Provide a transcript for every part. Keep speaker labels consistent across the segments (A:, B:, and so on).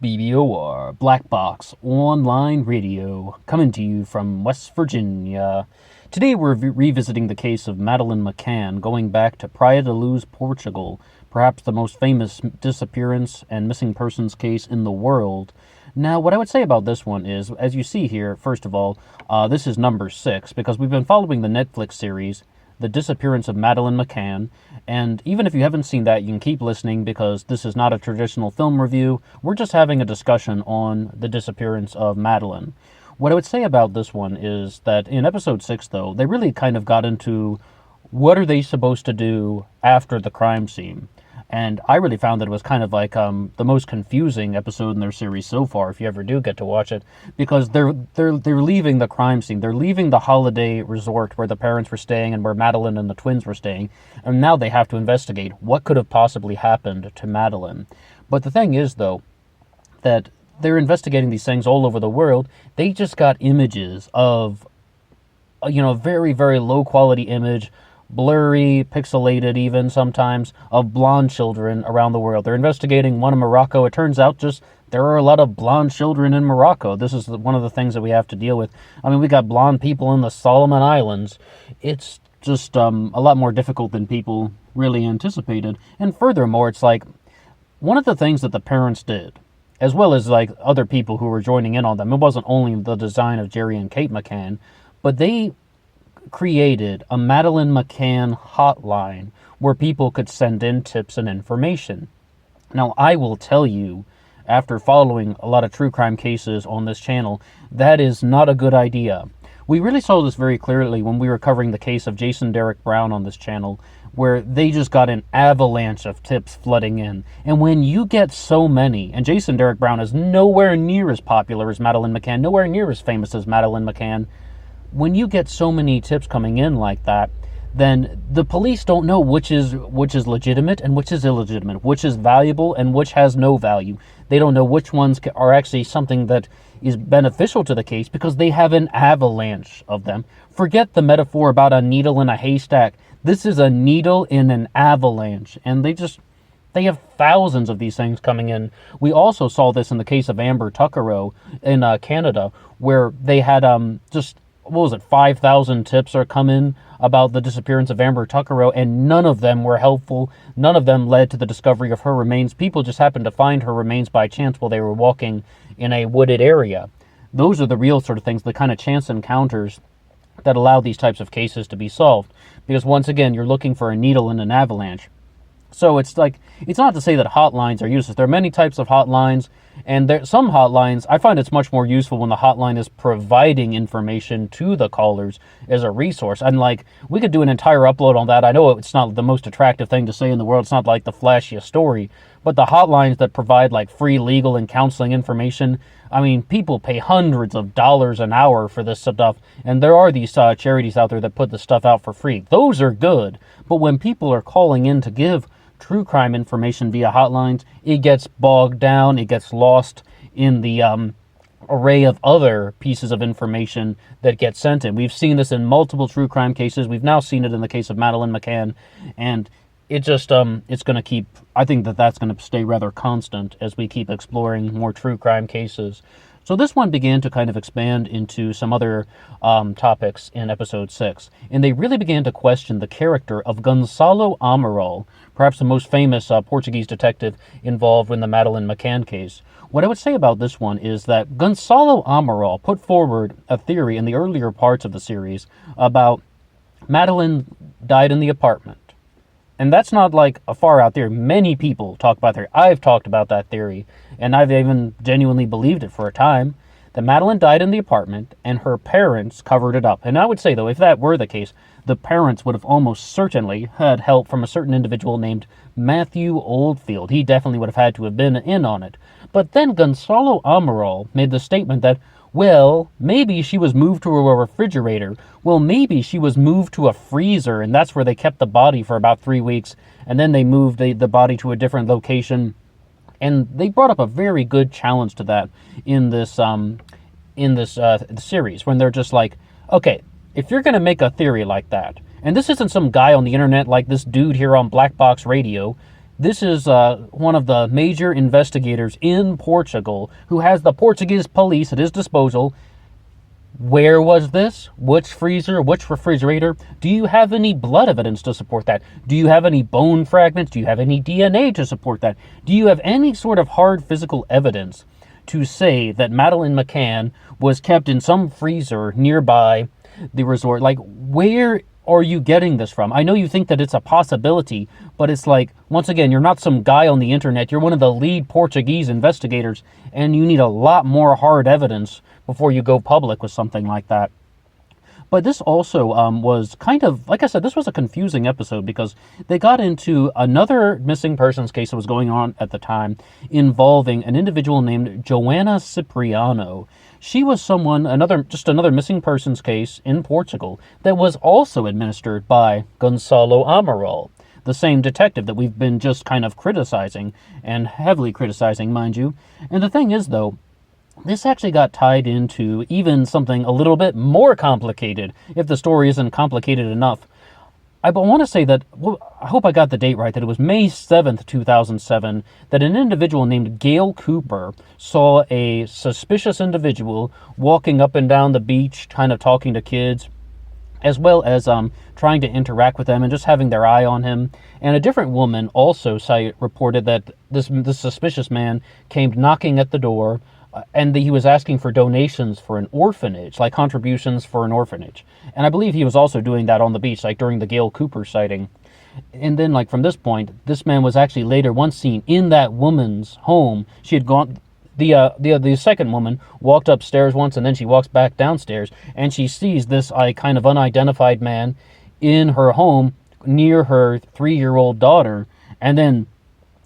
A: BBOR, Black Box Online Radio, coming to you from West Virginia. Today we're revisiting the case of Madeleine McCann, going back to Praia da Luz, Portugal, perhaps the most famous disappearance and missing persons case in the world. Now, what I would say about this one is, as you see here, first of all, this is number 6, because we've been following the Netflix series, The Disappearance of Madeleine McCann, and even if you haven't seen that, you can keep listening because this is not a traditional film review. We're just having a discussion on the disappearance of Madeleine. What I would say about this one is that in episode 6, though, they really kind of got into what are they supposed to do after the crime scene. And I really found that it was kind of like the most confusing episode in their series so far, if you ever do get to watch it, because they're leaving the crime scene. They're leaving the holiday resort where the parents were staying and where Madeleine and the twins were staying, and now they have to investigate what could have possibly happened to Madeleine. But the thing is, though, that they're investigating these things all over the world. They just got images of, very, very low-quality image, blurry, pixelated even sometimes, of blonde children around the world. They're investigating one in Morocco. It turns out just there are a lot of blonde children in Morocco. This is one of the things that we have to deal with. I mean, we got blonde people in the Solomon Islands. It's just a lot more difficult than people really anticipated. And furthermore, it's like one of the things that the parents did, as well as like other people who were joining in on them, it wasn't only the design of Jerry and Kate McCann, but they created a Madeleine McCann hotline where people could send in tips and information. Now, I will tell you, after following a lot of true crime cases on this channel, that is not a good idea. We really saw this very clearly when we were covering the case of Jason Derek Brown on this channel, where they just got an avalanche of tips flooding in. And when you get so many, and Jason Derek Brown is nowhere near as popular as Madeleine McCann, nowhere near as famous as Madeleine McCann, when you get so many tips coming in like that, then the police don't know which is legitimate and which is illegitimate, which is valuable and which has no value. They don't know which ones are actually something that is beneficial to the case because they have an avalanche of them. Forget the metaphor about a needle in a haystack. This is a needle in an avalanche, and they have thousands of these things coming in. We also saw this in the case of Amber Tuckero in Canada, where they had 5,000 tips are come in about the disappearance of Amber Tuckero, and none of them were helpful. None of them led to the discovery of her remains. People just happened to find her remains by chance while they were walking in a wooded area. Those are the real sort of things, the kind of chance encounters that allow these types of cases to be solved. Because once again, you're looking for a needle in an avalanche. So it's not to say that hotlines are useless. There are many types of hotlines, and some hotlines, I find it's much more useful when the hotline is providing information to the callers as a resource. And we could do an entire upload on that. I know it's not the most attractive thing to say in the world. It's not like the flashiest story, but the hotlines that provide free legal and counseling information, I mean, people pay hundreds of dollars an hour for this stuff, and there are these charities out there that put this stuff out for free. Those are good, but when people are calling in to give true crime information via hotlines, it gets bogged down, it gets lost in the array of other pieces of information that get sent in. We've seen this in multiple true crime cases. We've now seen it in the case of Madeleine McCann, and it just it's going to keep, I think that's going to stay rather constant as we keep exploring more true crime cases. So this one began to kind of expand into some other topics in episode 6, and they really began to question the character of Gonzalo Amaral, perhaps the most famous Portuguese detective involved in the Madeleine McCann case. What I would say about this one is that Gonzalo Amaral put forward a theory in the earlier parts of the series about Madeleine died in the apartment. And that's not a far out theory. Many people talk about theory. I've talked about that theory, and I've even genuinely believed it for a time, that Madeleine died in the apartment and her parents covered it up. And I would say, though, if that were the case, the parents would have almost certainly had help from a certain individual named Matthew Oldfield. He definitely would have had to have been in on it. But then Gonzalo Amaral made the statement that, well, maybe she was moved to a refrigerator. Well, maybe she was moved to a freezer, and that's where they kept the body for about 3 weeks, and then they moved the body to a different location. And they brought up a very good challenge to that in this series, when they're just like, okay, if you're going to make a theory like that, and this isn't some guy on the internet like this dude here on Black Box Radio, This is one of the major investigators in Portugal who has the Portuguese police at his disposal. Where was this? Which freezer? Which refrigerator? Do you have any blood evidence to support that? Do you have any bone fragments? Do you have any DNA to support that? Do you have any sort of hard physical evidence to say that Madeleine McCann was kept in some freezer nearby the resort? Like, where are you getting this from? I know you think that it's a possibility, but it's like, once again, you're not some guy on the internet. You're one of the lead Portuguese investigators, and you need a lot more hard evidence before you go public with something like that. But this also was kind of, like I said, this was a confusing episode because they got into another missing persons case that was going on at the time involving an individual named Joanna Cipriano. She was just another missing persons case in Portugal that was also administered by Gonzalo Amaral, the same detective that we've been just kind of criticizing, and heavily criticizing, mind you. And the thing is, though, this actually got tied into even something a little bit more complicated, if the story isn't complicated enough. I want to say that, I hope I got the date right, that it was May 7th, 2007, that an individual named Gail Cooper saw a suspicious individual walking up and down the beach, kind of talking to kids, as well as trying to interact with them and just having their eye on him. And a different woman also reported that this suspicious man came knocking at the door, and he was asking for donations for an orphanage, like contributions for an orphanage. And I believe he was also doing that on the beach, like during the Gail Cooper sighting. And then, like, from this point, this man was actually later once seen in that woman's home. She had gone, the second woman walked upstairs once, and then she walks back downstairs, and she sees this kind of unidentified man in her home near her 3-year-old daughter, and then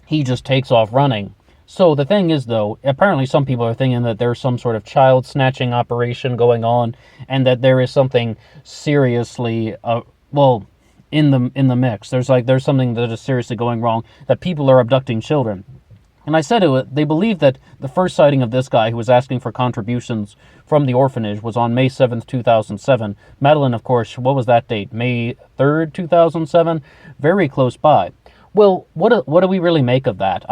A: he just takes off running. So the thing is, though, apparently some people are thinking that there's some sort of child snatching operation going on, and that there is something seriously, in the mix. There's something that is seriously going wrong, that people are abducting children. And I said they believe that the first sighting of this guy who was asking for contributions from the orphanage was on May 7th, 2007. Madeleine, of course, what was that date? May 3rd, 2007? Very close by. Well, what do we really make of that?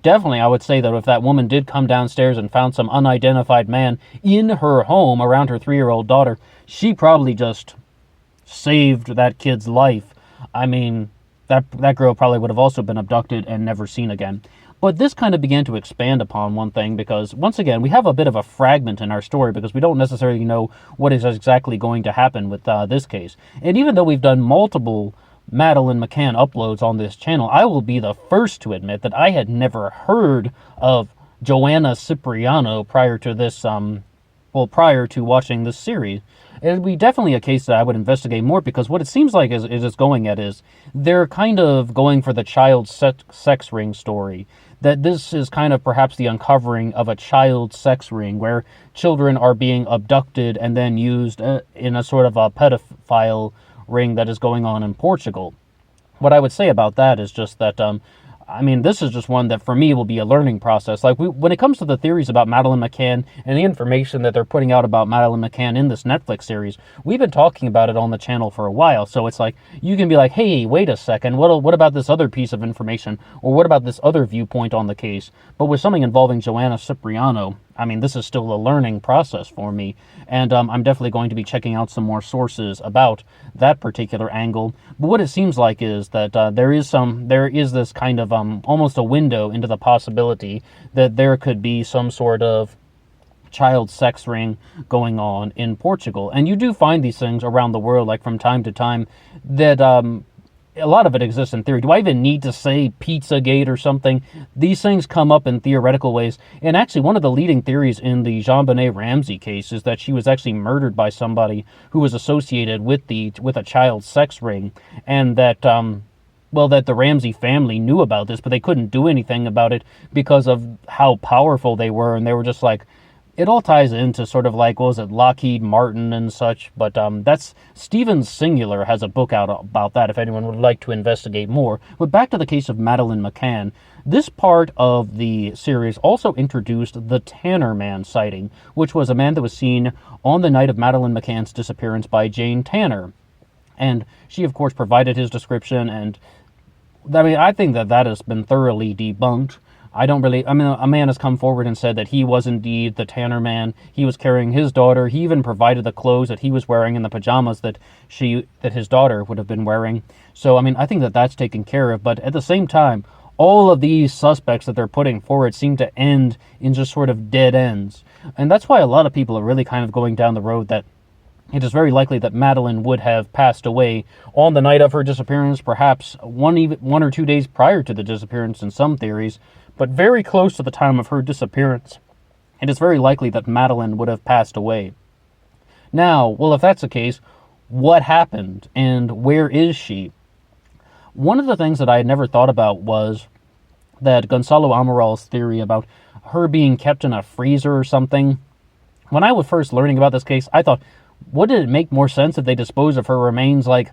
A: Definitely, I would say that if that woman did come downstairs and found some unidentified man in her home around her 3-year-old daughter, she probably just saved that kid's life. I mean, that girl probably would have also been abducted and never seen again. But this kind of began to expand upon one thing because, once again, we have a bit of a fragment in our story because we don't necessarily know what is exactly going to happen with this case. And even though we've done multiple Madeleine McCann uploads on this channel, I will be the first to admit that I had never heard of Joanna Cipriano prior to this, prior to watching this series. It would be definitely a case that I would investigate more because what it seems like is going at is they're kind of going for the child sex ring story. That this is kind of perhaps the uncovering of a child sex ring where children are being abducted and then used in a sort of a pedophile ring that is going on in Portugal. What I would say about that is just that, this is just one that for me will be a learning process. Like, when it comes to the theories about Madeleine McCann and the information that they're putting out about Madeleine McCann in this Netflix series, we've been talking about it on the channel for a while. So it's like, you can be like, hey, wait a second, what about this other piece of information? Or what about this other viewpoint on the case? But with something involving Joanna Cipriano, this is still a learning process for me, and I'm definitely going to be checking out some more sources about that particular angle. But what it seems like is that there is this kind of almost a window into the possibility that there could be some sort of child sex ring going on in Portugal. And you do find these things around the world, like from time to time, that a lot of it exists in theory. Do I even need to say Pizzagate or something? These things come up in theoretical ways. And actually, one of the leading theories in the JonBenet Ramsey case is that she was actually murdered by somebody who was associated with a child sex ring, and that that the Ramsey family knew about this, but they couldn't do anything about it because of how powerful they were, and they were just like, it all ties into sort of like, what was it, Lockheed Martin and such, but that's, Steven Singular has a book out about that if anyone would like to investigate more. But back to the case of Madeleine McCann, this part of the series also introduced the Tanner Man sighting, which was a man that was seen on the night of Madeleine McCann's disappearance by Jane Tanner. And she, of course, provided his description, and I mean, I think that that has been thoroughly debunked. I don't really. I mean, a man has come forward and said that he was indeed the Tanner man. He was carrying his daughter. He even provided the clothes that he was wearing and the pajamas that his daughter would have been wearing. So, I mean, I think that that's taken care of. But at the same time, all of these suspects that they're putting forward seem to end in just sort of dead ends, and that's why a lot of people are really kind of going down the road that it is very likely that Madeleine would have passed away on the night of her disappearance, perhaps 1 or 2 days prior to the disappearance in some theories, but very close to the time of her disappearance. It is very likely that Madeleine would have passed away. Now, well, if that's the case, what happened and where is she? One of the things that I had never thought about was that Gonzalo Amaral's theory about her being kept in a freezer or something. When I was first learning about this case, I thought, wouldn't it make more sense if they dispose of her remains, like,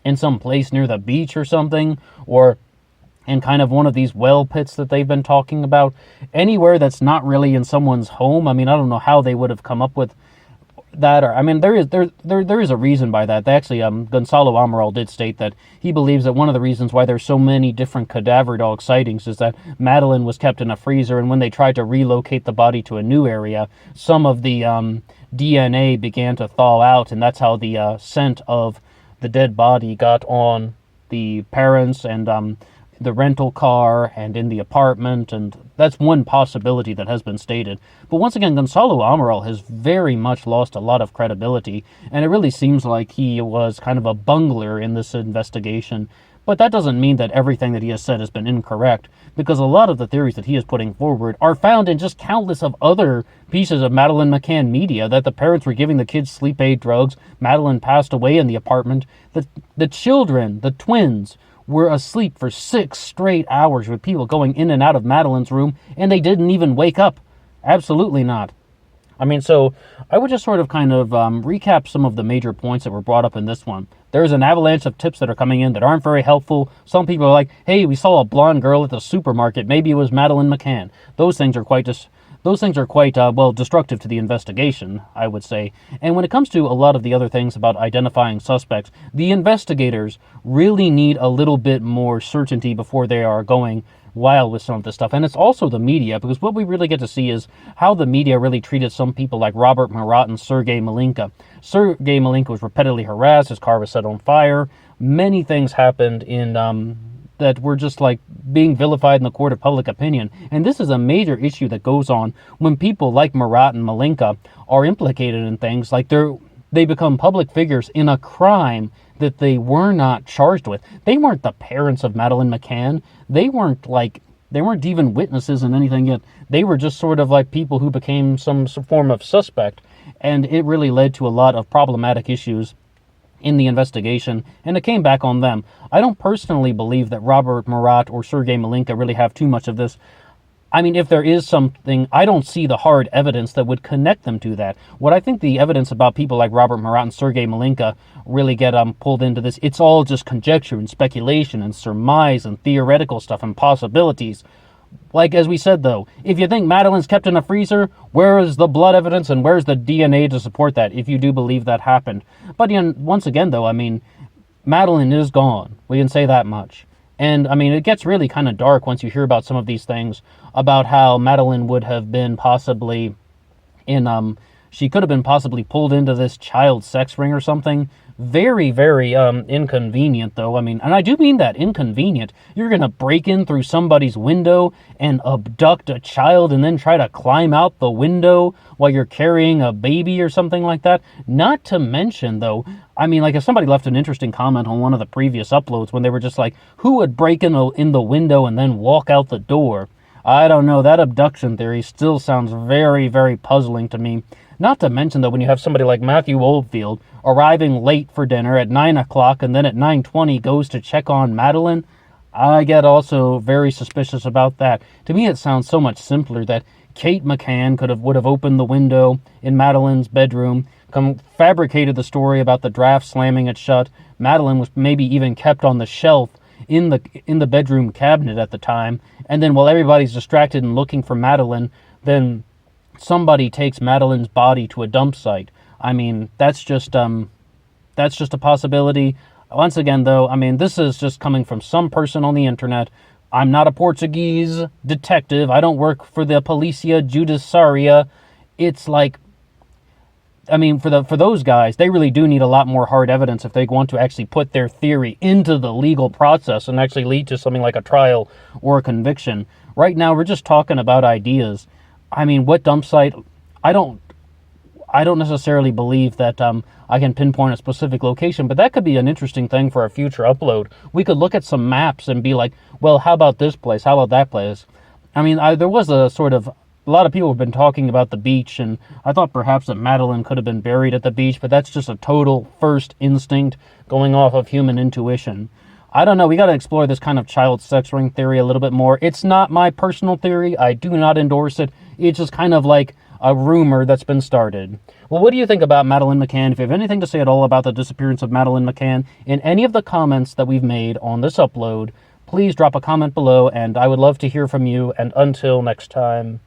A: in some place near the beach or something? Or in kind of one of these well pits that they've been talking about? Anywhere that's not really in someone's home? I mean, I don't know how they would have come up with that. Or, I mean, there is a reason by that. They actually, Gonzalo Amaral did state that he believes that one of the reasons why there's so many different cadaver dog sightings is that Madeleine was kept in a freezer, and when they tried to relocate the body to a new area, some of the DNA began to thaw out, and that's how the scent of the dead body got on the parents and the rental car and in the apartment, and that's one possibility that has been stated. But once again, Gonzalo Amaral has very much lost a lot of credibility, and it really seems like he was kind of a bungler in this investigation. But that doesn't mean that everything that he has said has been incorrect, because a lot of the theories that he is putting forward are found in just countless of other pieces of Madeleine McCann media, that the parents were giving the kids sleep aid drugs, Madeleine passed away in the apartment, the children, the twins, were asleep for 6 straight hours with people going in and out of Madeleine's room, and they didn't even wake up. Absolutely not. I mean, so I would just sort of kind of recap some of the major points that were brought up in this one. There's an avalanche of tips that are coming in that aren't very helpful. Some people are like, hey, we saw a blonde girl at the supermarket. Maybe it was Madeleine McCann. Those things are quite destructive to the investigation, I would say. And when it comes to a lot of the other things about identifying suspects, the investigators really need a little bit more certainty before they are going wild with some of this stuff. And it's also the media, because what we really get to see is how the media really treated some people like Robert Murat and Sergei Malinka. Sergei Malinka was repeatedly harassed, his car was set on fire, many things happened in that were just like being vilified in the court of public opinion. And this is a major issue that goes on when people like Murat and Malinka are implicated in things like they become public figures in a crime that they were not charged with. They weren't the parents of Madeleine McCann. They weren't even witnesses in anything yet. They were just sort of like people who became some form of suspect. And it really led to a lot of problematic issues in the investigation, and it came back on them. I don't personally believe that Robert Murat or Sergei Malinka really have too much of this. I mean, if there is something, I don't see the hard evidence that would connect them to that. What I think the evidence about people like Robert Murat and Sergei Malinka really get pulled into this, it's all just conjecture and speculation and surmise and theoretical stuff and possibilities. Like, as we said, though, if you think Madeleine's kept in a freezer, where is the blood evidence and where's the DNA to support that, if you do believe that happened? But once again, though, I mean, Madeleine is gone. We can say that much. And, I mean, it gets really kind of dark once you hear about some of these things about how Madeleine would have been possibly she could have been possibly pulled into this child sex ring or something. Very, very inconvenient, though. I mean, and I do mean that, inconvenient. You're going to break in through somebody's window and abduct a child and then try to climb out the window while you're carrying a baby or something like that. Not to mention, though, I mean, like, if somebody left an interesting comment on one of the previous uploads when they were just like, who would break in the window and then walk out the door? I don't know. That abduction theory still sounds very, very puzzling to me. Not to mention, though, when you have somebody like Matthew Oldfield arriving late for dinner at 9 o'clock and then at 9:20 goes to check on Madeleine, I get also very suspicious about that. To me, it sounds so much simpler that Kate McCann would have opened the window in Madeleine's bedroom, fabricated the story about the draft slamming it shut. Madeleine was maybe even kept on the shelf in the bedroom cabinet at the time, and then while everybody's distracted and looking for Madeleine, then somebody takes Madeleine's body to a dump site. I mean, that's just a possibility. Once again, though, I mean, this is just coming from some person on the internet. I'm not a Portuguese detective. I don't work for the Policia Judiciaria. It's like, I mean, for those guys, they really do need a lot more hard evidence if they want to actually put their theory into the legal process and actually lead to something like a trial or a conviction. Right now, we're just talking about ideas. I mean, what dump site? I don't necessarily believe that I can pinpoint a specific location, but that could be an interesting thing for a future upload. We could look at some maps and be like, well, how about this place? How about that place? I mean, there was a lot of people have been talking about the beach, and I thought perhaps that Madeleine could have been buried at the beach, but that's just a total first instinct going off of human intuition. I don't know, we got to explore this kind of child sex ring theory a little bit more. It's not my personal theory. I do not endorse it. It's just kind of like a rumor that's been started. Well, what do you think about Madeleine McCann? If you have anything to say at all about the disappearance of Madeleine McCann in any of the comments that we've made on this upload, please drop a comment below, and I would love to hear from you, and until next time.